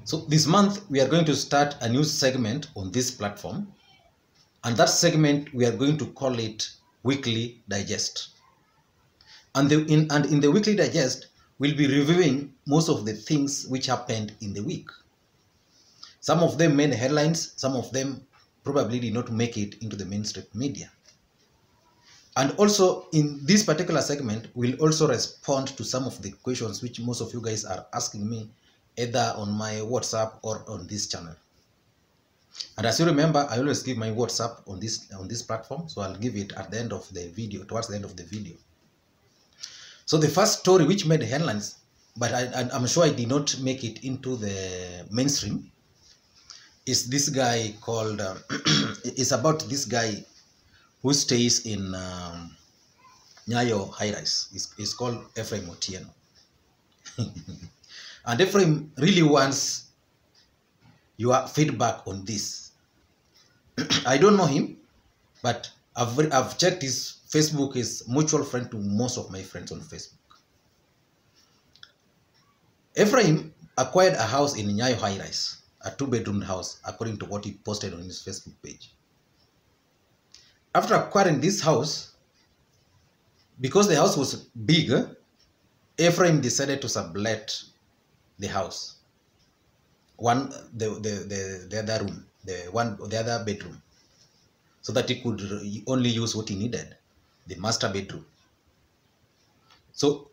So this month we are going to start a new segment on this platform, and that segment we are going to call it Weekly Digest. And in the Weekly Digest, we'll be reviewing most of the things which happened in the week. Some of them made headlines, some of them probably did not make it into the mainstream media. And also in this particular segment, we'll also respond to some of the questions which most of you guys are asking me, either on my WhatsApp or on this channel. And as you remember, I always give my WhatsApp on this platform, so I'll give it at the end of the video, towards the end of the video. So the first story which made headlines, but I'm sure I did not make it into the mainstream, is this guy called, it's about this guy who stays in Nyayo High Rise. It's called Ephraim Otieno. And Ephraim really wants your feedback on this. I don't know him, but I've checked his Facebook, is mutual friend to most of my friends on Facebook. Ephraim acquired a house in Nyayo High Rise, a 2-bedroom house, according to what he posted on his Facebook page. After acquiring this house, because the house was big, Ephraim decided to sublet the house, the other room, the other bedroom, so that he could only use what he needed, the master bedroom. So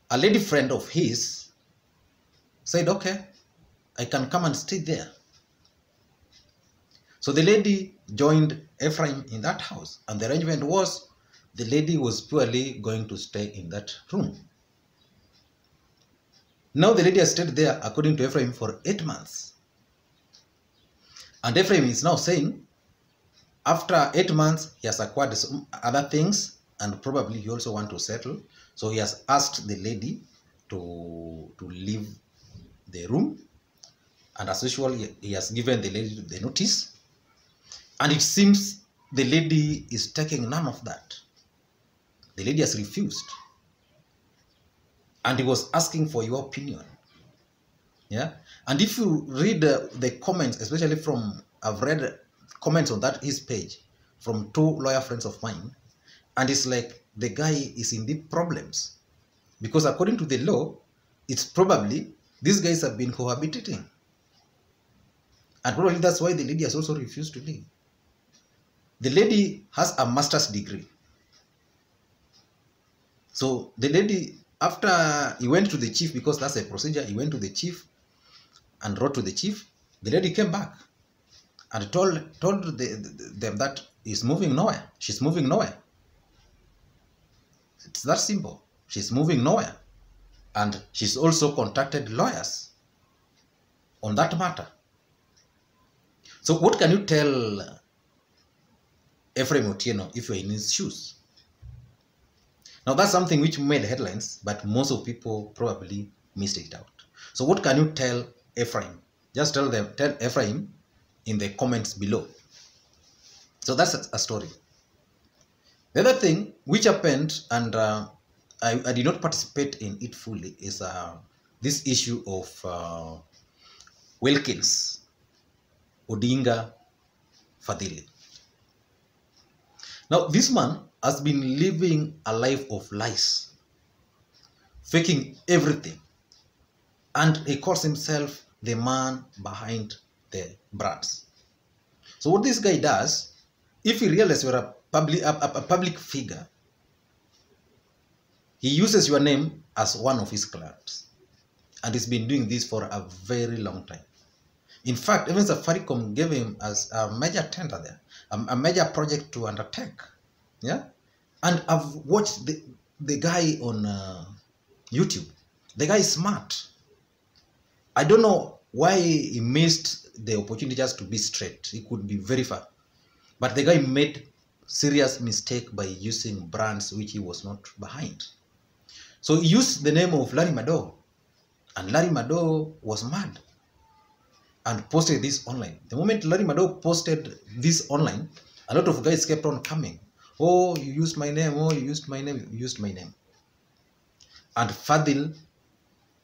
a lady friend of his said, okay, I can come and stay there. So the lady joined Ephraim in that house, and the arrangement was the lady was purely going to stay in that room. Now the lady has stayed there, according to Ephraim, for 8 months. And Ephraim is now saying, after 8 months, he has acquired some other things, and probably he also wants to settle. So he has asked the lady to leave the room. And as usual, he has given the lady the notice. And it seems the lady is taking none of that. The lady has refused. And he was asking for your opinion. Yeah. And if you read the comments, especially from, I've read comments on his page from 2 lawyer friends of mine, and it's like the guy is in deep problems. Because according to the law, it's probably these guys have been cohabitating. And probably that's why the lady has also refused to leave. The lady has a master's degree. So the lady, after he went to the chief, because that's a procedure, he went to the chief and wrote to the chief. The lady came back and told them that he's moving nowhere. She's moving nowhere. It's that simple. She's moving nowhere. And she's also contacted lawyers on that matter. So what can you tell Ephraim Otieno if you're in his shoes? Now that's something which made headlines, but most of people probably missed it out. So what can you tell Ephraim? Just tell Ephraim in the comments below. So that's a story. The other thing which happened, and I did not participate in it fully, is this issue of Wilkins Fadhili. Now this man has been living a life of lies, faking everything, and he calls himself the man behind the brands. So what this guy does, if he realizes you're a public figure, he uses your name as one of his clients, and he's been doing this for a very long time. In fact, even Safaricom gave him as a major tender there, a major project to undertake. Yeah, and I've watched the guy on YouTube. The guy is smart. I don't know why he missed the opportunity just to be straight. He could be very far, but the guy made serious mistake by using brands which he was not behind. So he used the name of Larry Madowo, and Larry Madowo was mad and posted this online. The moment Larry Madowo posted this online, a lot of guys kept on coming. Oh, you used my name. Oh, you used my name. You used my name. And Fadhili,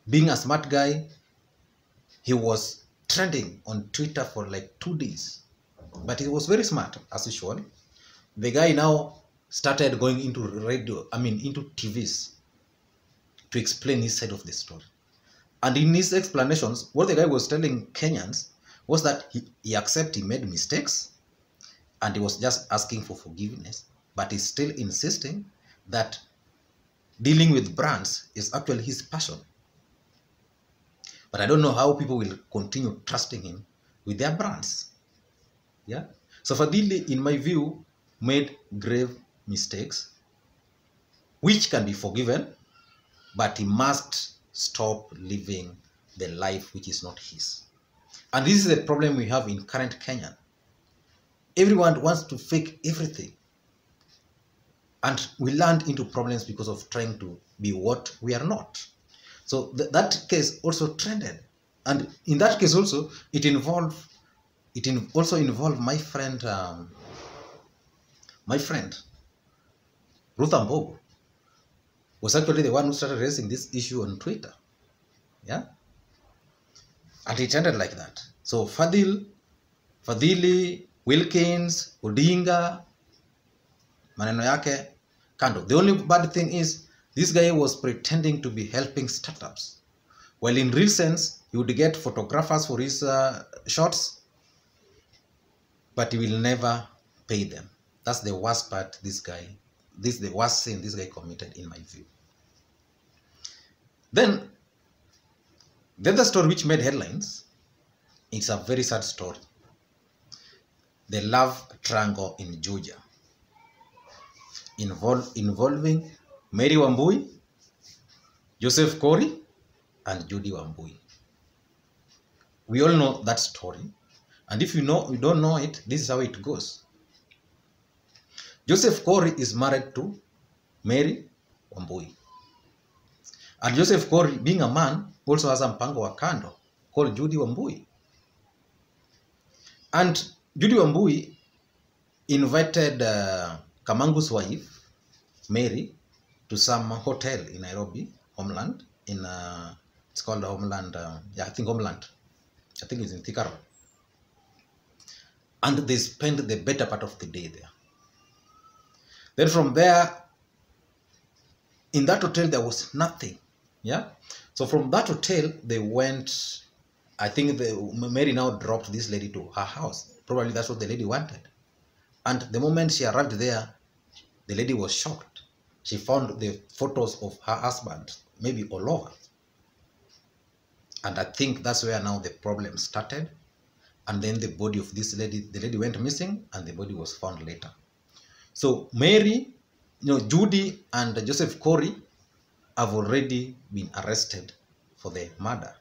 being a smart guy, he was trending on Twitter for like 2 days. But he was very smart, as usual. The guy now started going into into TVs to explain his side of the story. And in his explanations, what the guy was telling Kenyans was that he accepted he made mistakes and he was just asking for forgiveness, but he's still insisting that dealing with brands is actually his passion. But I don't know how people will continue trusting him with their brands. Yeah. So Fadhili, in my view, made grave mistakes, which can be forgiven, but he must stop living the life which is not his. And this is the problem we have in current Kenya. Everyone wants to fake everything. And we land into problems because of trying to be what we are not. So that case also trended. And in that case also, it also involved my friend Ruth Ambogo was actually the one who started raising this issue on Twitter. Yeah? And it ended like that. So Fadhili, Wilkins, Odinga, maneno yake, kando. The only bad thing is this guy was pretending to be helping startups. While in real sense, he would get photographers for his shots, but he will never pay them. That's the worst part this is the worst sin this guy committed in my view. Then, the other story which made headlines, it's a very sad story. The love triangle in Georgia, involving Mary Wambui, Joseph Kori, and Judy Wambui. We all know that story. And if you don't know it, this is how it goes. Joseph Kori is married to Mary Wambui. And Joseph Kori, being a man, also has a mpango wa kando called Judy Wambui. And Judy Wambui invited Kamangu's wife, Mary, to some hotel in Nairobi, Homeland, it's called Homeland, I think Homeland. I think it's in Thika Road. And they spent the better part of the day there. Then from there, in that hotel, there was nothing. Yeah. So from that hotel, they went, I think Mary now dropped this lady to her house. Probably that's what the lady wanted. And the moment she arrived there, the lady was shocked. She found the photos of her husband, maybe all over. And I think that's where now the problem started. And then the body of this lady, the lady went missing and the body was found later. So Mary, Judy and Joseph Kori have already been arrested for the murder.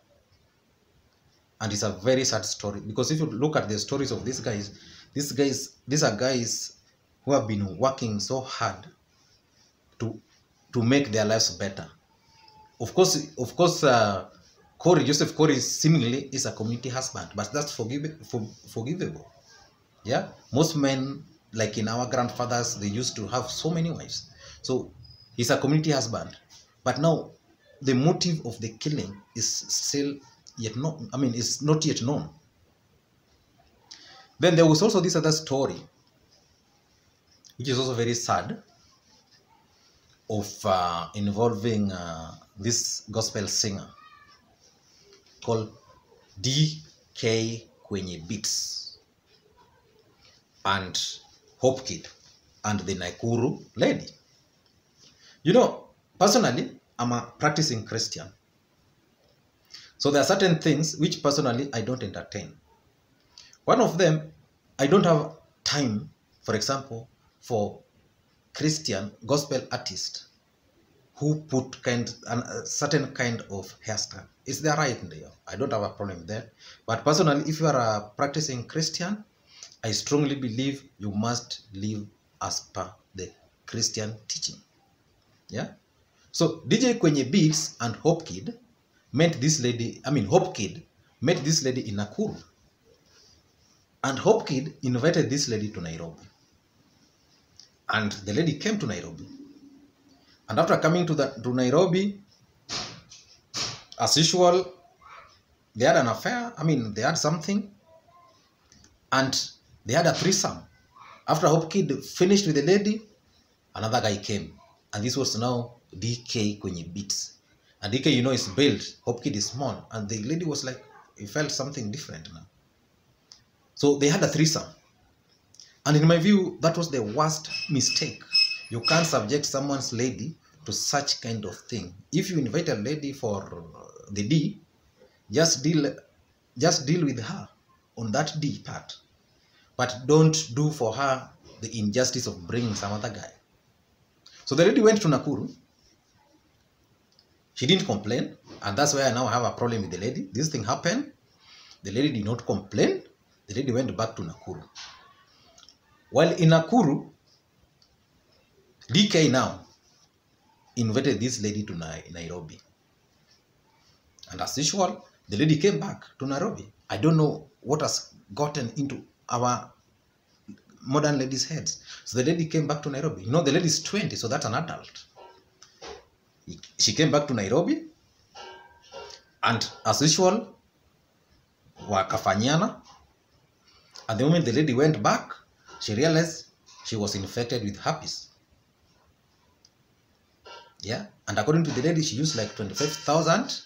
And it's a very sad story because if you look at the stories of these are guys who have been working so hard to make their lives better. Of course, Joseph Kori seemingly is a community husband, but that's forgivable. Yeah, most men, like in our grandfathers, they used to have so many wives. So he's a community husband, but now the motive of the killing is still yet not. It's not yet known. Then there was also this other story, which is also very sad, of involving this gospel singer called D.K. Kwenye Beats and Hope Kid and the Nakuru lady. Personally, I'm a practicing Christian. So there are certain things which personally I don't entertain. One of them, I don't have time, for example, for Christian gospel artists who put a certain kind of hairstyle. It's their right in there. I don't have a problem with that. But personally, if you are a practicing Christian, I strongly believe you must live as per the Christian teaching. Yeah? So DJ Kwenye Beats and Hope Kid met this lady, Hope Kid met this lady in Nakuru. And Hope Kid invited this lady to Nairobi. And the lady came to Nairobi. And after coming to Nairobi, as usual, they had an affair. I mean, they had something, and they had a threesome. After Hope Kid finished with the lady, another guy came, and this was now DK Kwenye beats. And DK, you know, is built. Hope Kid is small, and the lady was like, he felt something different now. So they had a threesome, and in my view, that was the worst mistake. You can't subject someone's lady to such kind of thing. If you invite a lady for the D, just deal with her on that D part, but don't do for her the injustice of bringing some other guy. So the lady went to Nakuru. She didn't complain, and that's why I now have a problem with the lady. This thing happened. The lady did not complain. The lady went back to Nakuru. While in Nakuru, DK now invited this lady to Nairobi. And as usual, the lady came back to Nairobi. I don't know what has gotten into our modern ladies' heads. So the lady came back to Nairobi. You know, the lady is 20, so that's an adult. She came back to Nairobi, and as usual, wakafanyana. At the moment the lady went back, she realized she was infected with herpes. Yeah, and according to the lady, she used like 25,000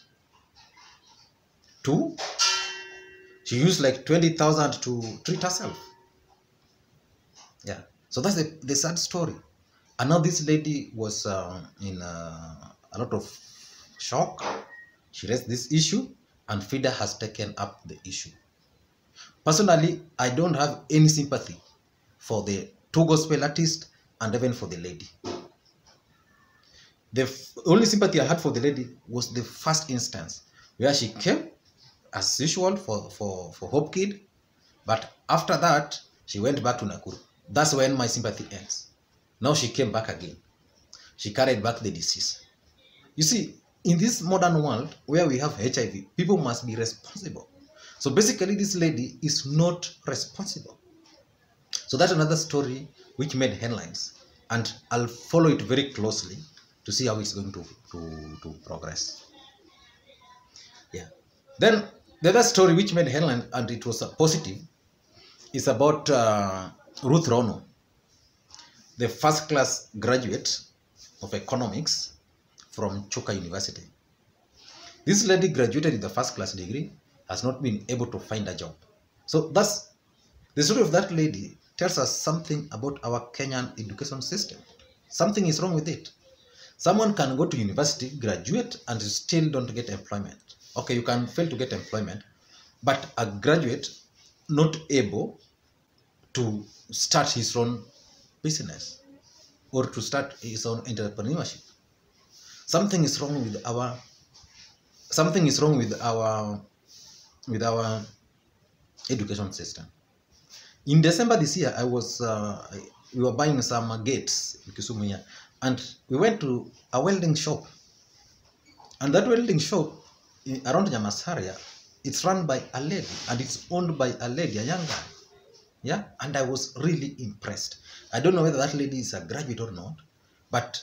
to, she used like 20,000 to treat herself. Yeah, so that's the sad story. And now this lady was in a lot of shock. She raised this issue, and FIDA has taken up the issue. Personally, I don't have any sympathy for the two gospel artists and even for the lady. The only sympathy I had for the lady was the first instance where she came as usual for Hope Kid, but after that she went back to Nakuru. That's when my sympathy ends. Now she came back again. She carried back the disease. You see, in this modern world where we have HIV, people must be responsible. So basically this lady is not responsible. So that's another story which made headlines, and I'll follow it very closely to see how it's going to progress. Yeah. Then the other story which made headline, and it was a positive, is about Ruth Rono, the first class graduate of economics from Chuka University. This lady graduated with the first class degree, has not been able to find a job. So that's the story of that lady. Tells us something about our Kenyan education system. Something is wrong with it. Someone can go to university, graduate, and still don't get employment. Okay, you can fail to get employment, but a graduate not able to start his own business or to start his own entrepreneurship. Something is wrong with our education system. In December this year, we were buying some gates in Kisumu here, and we went to a welding shop. And that welding shop around Nyamasaria, it's run by a lady, and it's owned by a lady, a young girl. Yeah, and I was really impressed. I don't know whether that lady is a graduate or not, but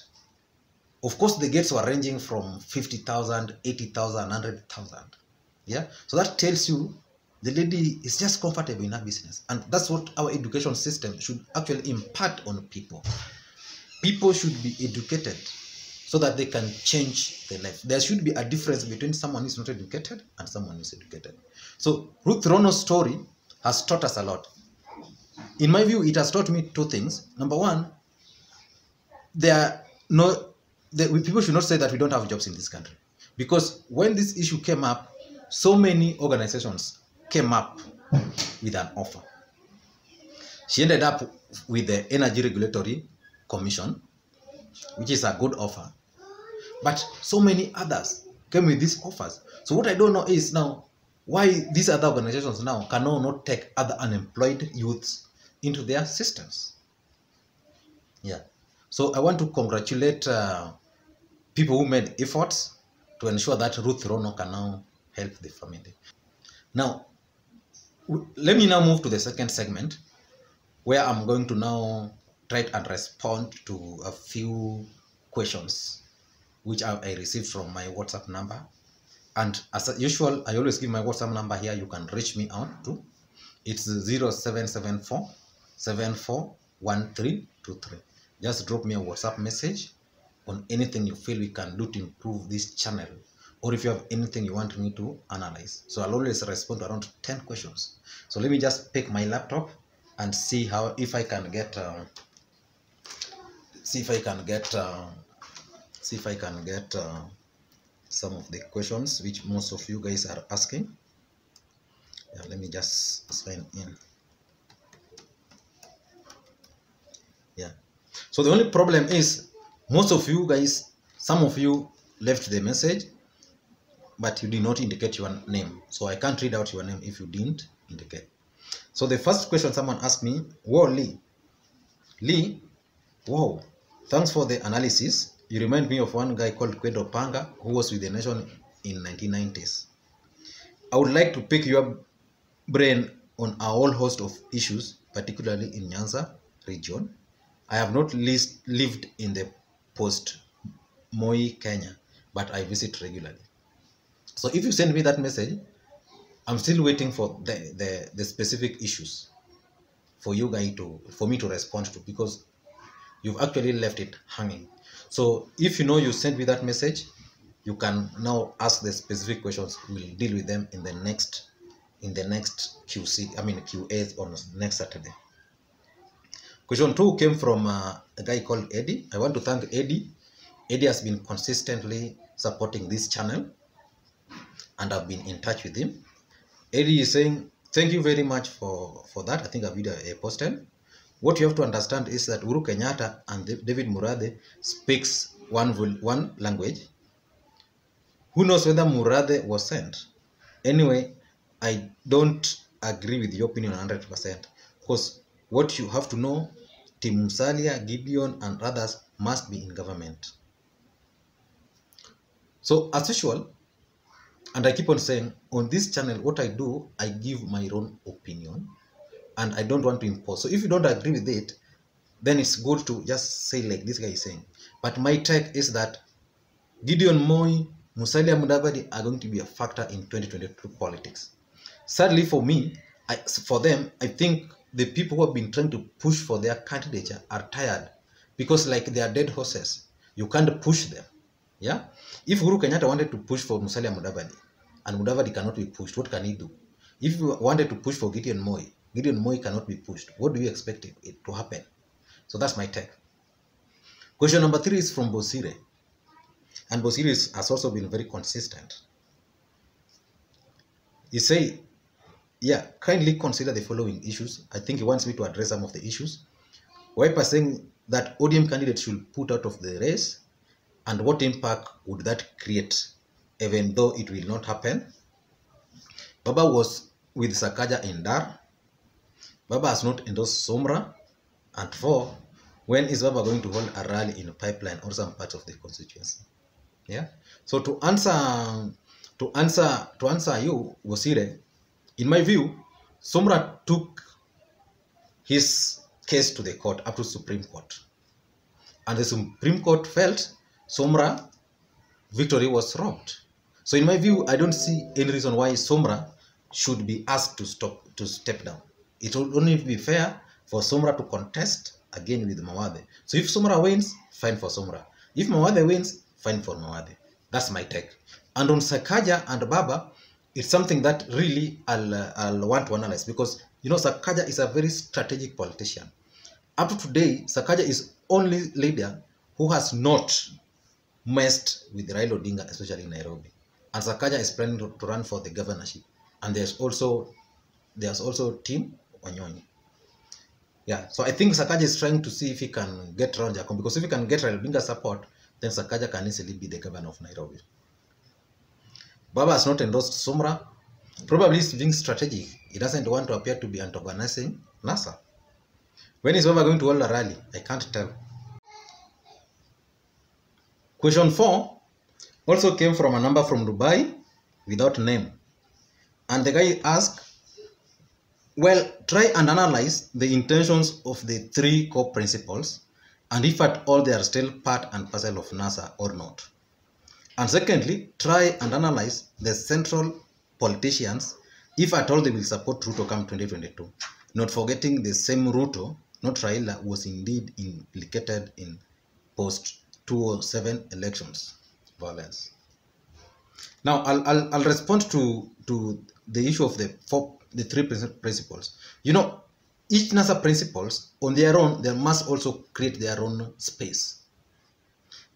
of course the gates were ranging from 50,000, 80,000, 100,000. Yeah, so that tells you the lady is just comfortable in her business, and that's what our education system should actually impart on people. People should be educated so that they can change their life. There should be a difference between someone who is not educated and someone who is educated. So Ruth Rono's story has taught us a lot. In my view, it has taught me two things. Number one, people should not say that we don't have jobs in this country, because when this issue came up, so many organizations came up with an offer. She ended up with the Energy Regulatory Commission, which is a good offer, but so many others came with these offers. So what I don't know is now why these other organizations now can not take other unemployed youths into their systems. Yeah, so I want to congratulate people who made efforts to ensure that Ruth Rono can now help the family. Now, let me now move to the second segment, where I'm going to now try and respond to a few questions which I received from my WhatsApp number. And as usual, I always give my WhatsApp number here. You can reach me out to. It's 0774 741323. Just drop me a WhatsApp message on anything you feel we can do to improve this channel, or if you have anything you want me to analyze. So I'll always respond to around 10 questions. So let me just pick my laptop and see if I can get some of the questions which most of you guys are asking. Yeah, let me just sign in. Yeah. So the only problem is most of you guys, some of you left the message, but you did not indicate your name. So I can't read out your name if you didn't indicate. So the first question someone asked me, whoa, Lee, wow, thanks for the analysis. You remind me of one guy called Kwenye who was with the nation in 1990s. I would like to pick your brain on a whole host of issues, particularly in Nyanza region. I have not lived in the post-Moi Kenya, but I visit regularly. So if you send me that message, I'm still waiting for the specific issues for you guys for me to respond to, because you've actually left it hanging. So if you know you sent me that message, you can now ask the specific questions. We'll deal with them in the next QA on next Saturday. Question 2 came from a guy called Eddie. I want to thank Eddie. Eddie has been consistently supporting this channel, and I've been in touch with him. Eddie is saying, thank you very much for that. I think a video I posted. What you have to understand is that Uhuru Kenyatta and David Murathe speaks one language. Who knows whether Murathe was sent? Anyway, I don't agree with your opinion 100%, because what you have to know, Team Musalia, Gideon, and others must be in government. So as usual, and I keep on saying, on this channel, what I do, I give my own opinion, and I don't want to impose. So if you don't agree with it, then it's good to just say like this guy is saying. But my take is that Gideon Moi, Musalia Mudavadi are going to be a factor in 2022 politics. Sadly for me, for them, I think the people who have been trying to push for their candidature are tired, because like they are dead horses. You can't push them. Yeah. If Uhuru Kenyatta wanted to push for Musalia Mudavadi, and Mudavadi cannot be pushed, what can he do? If you wanted to push for Gideon Moi cannot be pushed. What do you expect it to happen? So that's my take. Question number 3 is from Bosire. And Bosire has also been very consistent. He say, yeah, kindly consider the following issues. I think he wants me to address some of the issues. Wiper saying that ODM candidates should put out of the race, and what impact would that create, even though it will not happen. Baba was with Sakaja in Dar. Baba has not endorsed Somra. And 4, when is Baba going to hold a rally in a pipeline or some parts of the constituency? Yeah. So to answer you, Bosire, in my view, Somra took his case to the court, up to Supreme Court. And the Supreme Court felt Somra victory was robbed. So in my view, I don't see any reason why Somra should be asked to step down. It will only be fair for Somra to contest again with Mawathe. So if Somra wins, fine for Somra. If Mawathe wins, fine for Mawathe. That's my take. And on Sakaja and Baba, it's something that really I'll want to analyze, because you know Sakaja is a very strategic politician. Up to today, Sakaja is only leader who has not messed with Raila Odinga, especially in Nairobi. And Sakaja is planning to run for the governorship. And there's also Team Wanyonyi. Yeah, so I think Sakaja is trying to see if he can get around Jacob, because if he can get Raila Odinga support, then Sakaja can easily be the governor of Nairobi. Baba has not endorsed Somra. Probably he's being strategic. He doesn't want to appear to be antagonizing NASA. When is Baba going to hold a rally? I can't tell. Question 4 also came from a number from Dubai without name. And the guy asked, well, try and analyze the intentions of the 3 core principles, and if at all they are still part and parcel of NASA or not. And secondly, try and analyze the central politicians, if at all they will support Ruto come 2022. Not forgetting the same Ruto, not Raila, was indeed implicated in post-2007 elections violence. Now, I'll respond to the issue of the three principles. You know, each NASA principles on their own, they must also create their own space.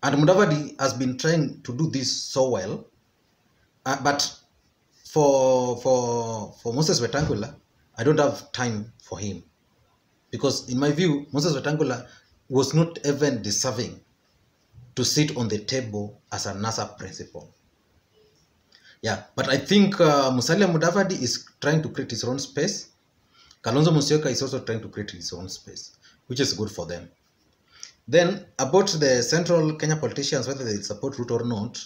And Mudavadi has been trying to do this so well, but for Moses Wetangula, I don't have time for him, because in my view, Moses Wetangula was not even deserving to sit on the table as a NASA principal. Yeah, but I think Musalia Mudavadi is trying to create his own space. Kalonzo Musyoka is also trying to create his own space, which is good for them. Then, about the central Kenya politicians, whether they support Ruto or not,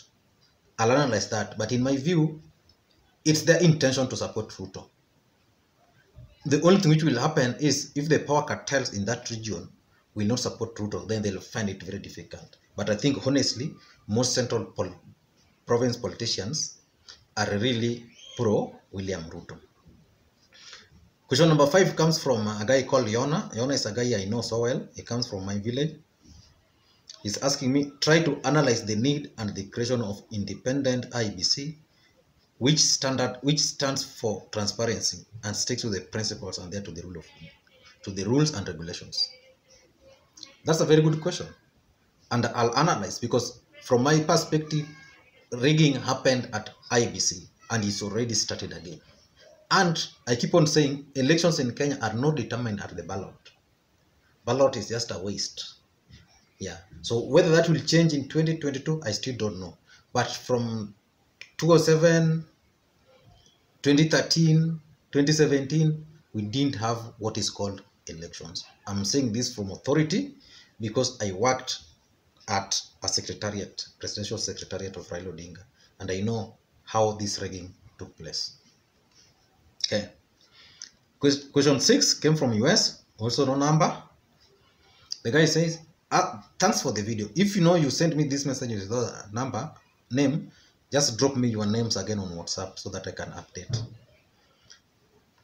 I'll analyze that. But in my view, it's their intention to support Ruto. The only thing which will happen is if the power cartels in that region will not support Ruto, then they'll find it very difficult. But I think, honestly, most central province politicians are really pro-William Ruto. Question number 5 comes from a guy called Yona. Yona is a guy I know so well. He comes from my village. He's asking me, try to analyze the need and the creation of independent IBC, which stands for transparency and sticks to the principles and there to the rules and regulations. That's a very good question. And I'll analyze, because from my perspective, rigging happened at IBC and it's already started again. And I keep on saying elections in Kenya are not determined at the ballot. Ballot is just a waste. Yeah. So whether that will change in 2022, I still don't know. But from 2007, 2013, 2017, we didn't have what is called elections. I'm saying this from authority because I worked at a secretariat, presidential secretariat of Raila Odinga, and I know how this rigging took place. Okay. Question 6 came from US, also no number. The guy says, thanks for the video. If you know you sent me this message with the name, just drop me your names again on WhatsApp so that I can update.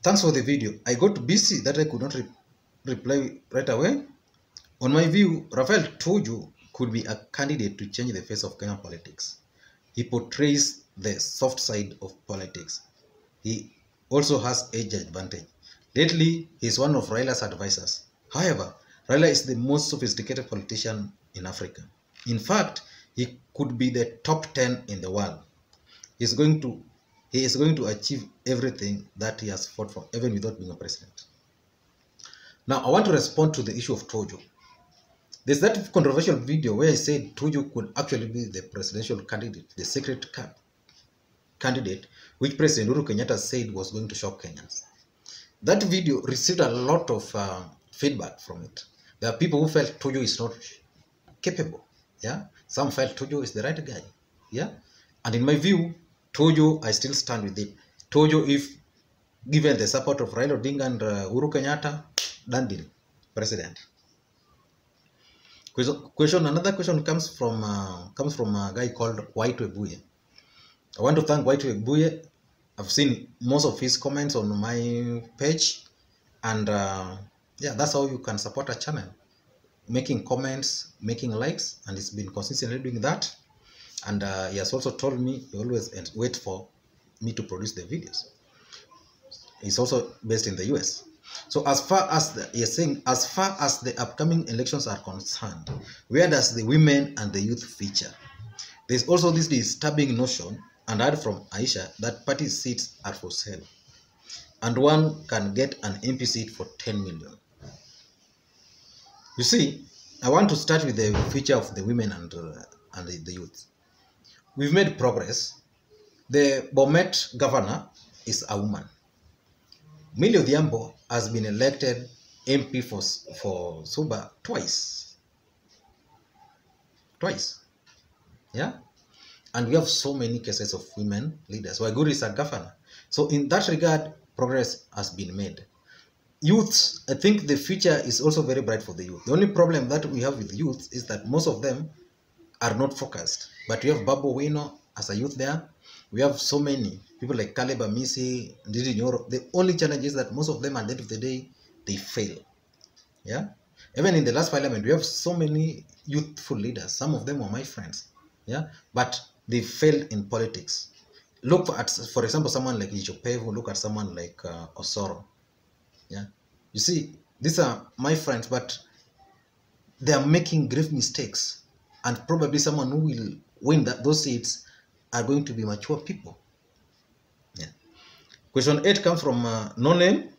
Thanks for the video. I got busy that I could not reply right away. On my view, Raphael Tuju could be a candidate to change the face of Kenyan politics. He portrays the soft side of politics. He also has age advantage. Lately, he is one of Raila's advisors. However, Raila is the most sophisticated politician in Africa. In fact, he could be the top 10 in the world. He is going to achieve everything that he has fought for, even without being a president. Now, I want to respond to the issue of Tuju. There's that controversial video where I said Tuju could actually be the presidential candidate, the secret candidate, which President Uhuru Kenyatta said was going to shock Kenyans. That video received a lot of feedback from it. There are people who felt Tuju is not capable. Yeah, some felt Tuju is the right guy. Yeah, and in my view, Tuju, I still stand with it. Tuju, if given the support of Raila Odinga and Uhuru Kenyatta, done deal, president. Another question comes from a guy called White Webuye. I want to thank White Webuye. I've seen most of his comments on my page, and yeah, that's how you can support a channel. Making comments, making likes, and he's been consistently doing that. And he has also told me he always wait for me to produce the videos. He's also based in the US. So as far as the upcoming elections are concerned, where does the women and the youth feature? There's also this disturbing notion, and I heard from Aisha, that party seats are for sale, and one can get an MP seat for 10 million. You see, I want to start with the feature of the women and the youth. We've made progress. The Bomet governor is a woman. Millie Odhiambo has been elected MP for Suba twice. Yeah? And we have so many cases of women leaders. Waiguru is a governor. So in that regard, progress has been made. Youth, I think the future is also very bright for the youth. The only problem that we have with youth is that most of them are not focused. But we have Babu Wino as a youth there. We have so many people like Caleb Amisi, Ndidi Nyoro. The only challenge is that most of them at the end of the day, they fail. Yeah. Even in the last parliament, we have so many youthful leaders. Some of them were my friends. Yeah. But they failed in politics. Look at, for example, someone like Ichopevu. Look at someone like Osoro. Yeah. You see, these are my friends, but they are making grave mistakes. And probably someone who will win those seats are going to be mature people. Yeah. Question 8 comes from no name.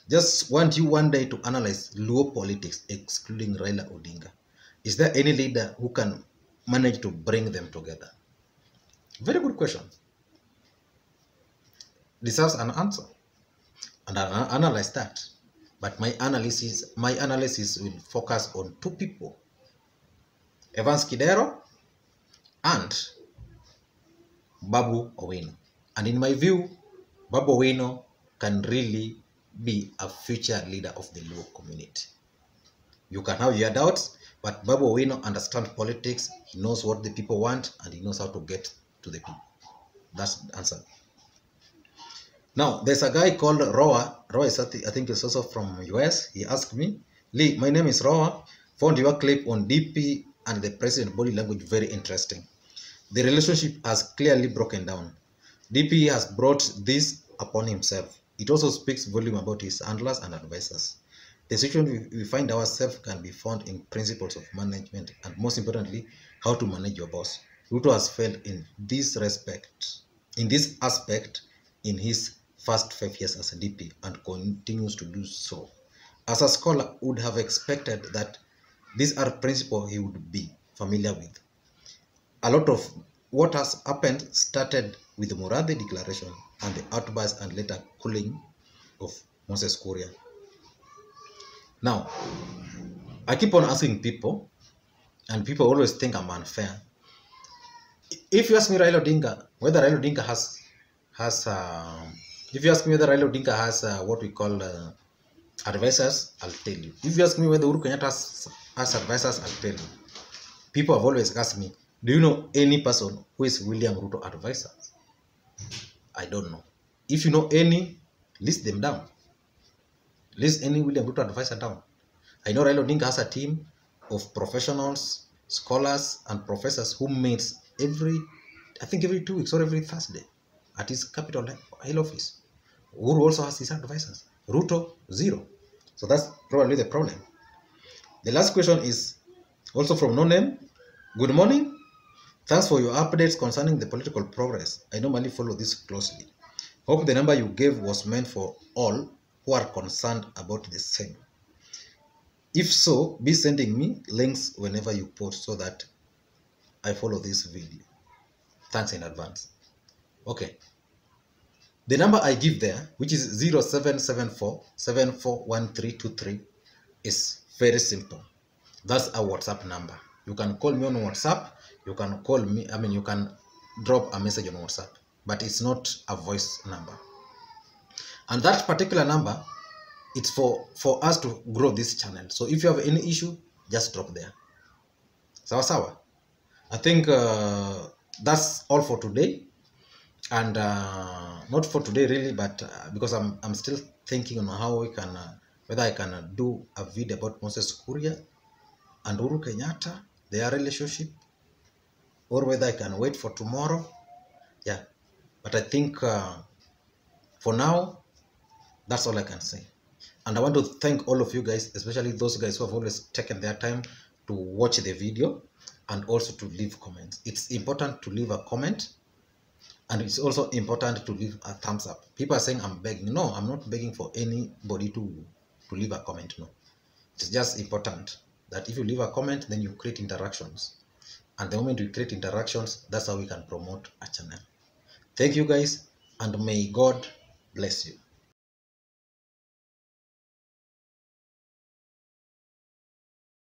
Just want you one day to analyze Luo politics, excluding Raila Odinga. Is there any leader who can manage to bring them together? Very good question. Deserves an answer. And I'll analyze that. But my analysis will focus on two people. Evans Kidero and Babu Owino. And in my view, Babu Owino can really be a future leader of the Luo community. You can have your doubts, but Babu Owino understands politics. He knows what the people want, and he knows how to get to the people. That's the answer. Now, there's a guy called Roa. Roa is, I think, is also from US. He asked me, Lee, my name is Roa. Found your clip on DP and the president body language very interesting. The relationship has clearly broken down. DP has brought this upon himself. It also speaks volume about his handlers and advisors. The situation we find ourselves can be found in principles of management and, most importantly, how to manage your boss. Ruto has failed in this aspect in his first 5 years as a DP and continues to do so. As a scholar, would have expected that these are principles he would be familiar with. A lot of what has happened started with the Murathe declaration and the outburst and later cooling of Moses Kuria. Now, I keep on asking people, and people always think I'm unfair. If you ask me Raila Odinga, whether Raila Odinga has what we call advisors, I'll tell you. If you ask me whether Uhuru Kenyatta has advisors, I'll tell you. People have always asked me, do you know any person who is William Ruto advisor? I don't know. If you know any, list them down. List any William Ruto advisor down. I know Raila Odinga has a team of professionals, scholars, and professors who meet every 2 weeks or every Thursday at his Capitol Hill office. Uhuru also has his advisors. Ruto, zero. So that's probably the problem. The last question is also from no name. Good morning. Thanks for your updates concerning the political progress. I normally follow this closely. Hope the number you gave was meant for all who are concerned about the same. If so, be sending me links whenever you post so that I follow this video. Thanks in advance. Okay. The number I give there, which is 0774-741323, is very simple. That's a WhatsApp number. You can call me on WhatsApp. You can call me, you can drop a message on WhatsApp, but it's not a voice number. And that particular number, it's for us to grow this channel. So if you have any issue, just drop there. Sawa. I think that's all for today. And not for today really, but because I'm still thinking on how we can, whether I can do a video about Moses Kuria and Uhuru Kenyatta, their relationship, or whether I can wait for tomorrow. Yeah, but I think for now, that's all I can say. And I want to thank all of you guys, especially those guys who have always taken their time to watch the video and also to leave comments. It's important to leave a comment, and it's also important to leave a thumbs up. People are saying I'm begging. No, I'm not begging for anybody to leave a comment. No, it's just important that if you leave a comment, then you create interactions. And the moment we create interactions, that's how we can promote a channel. Thank you guys, and may God bless you.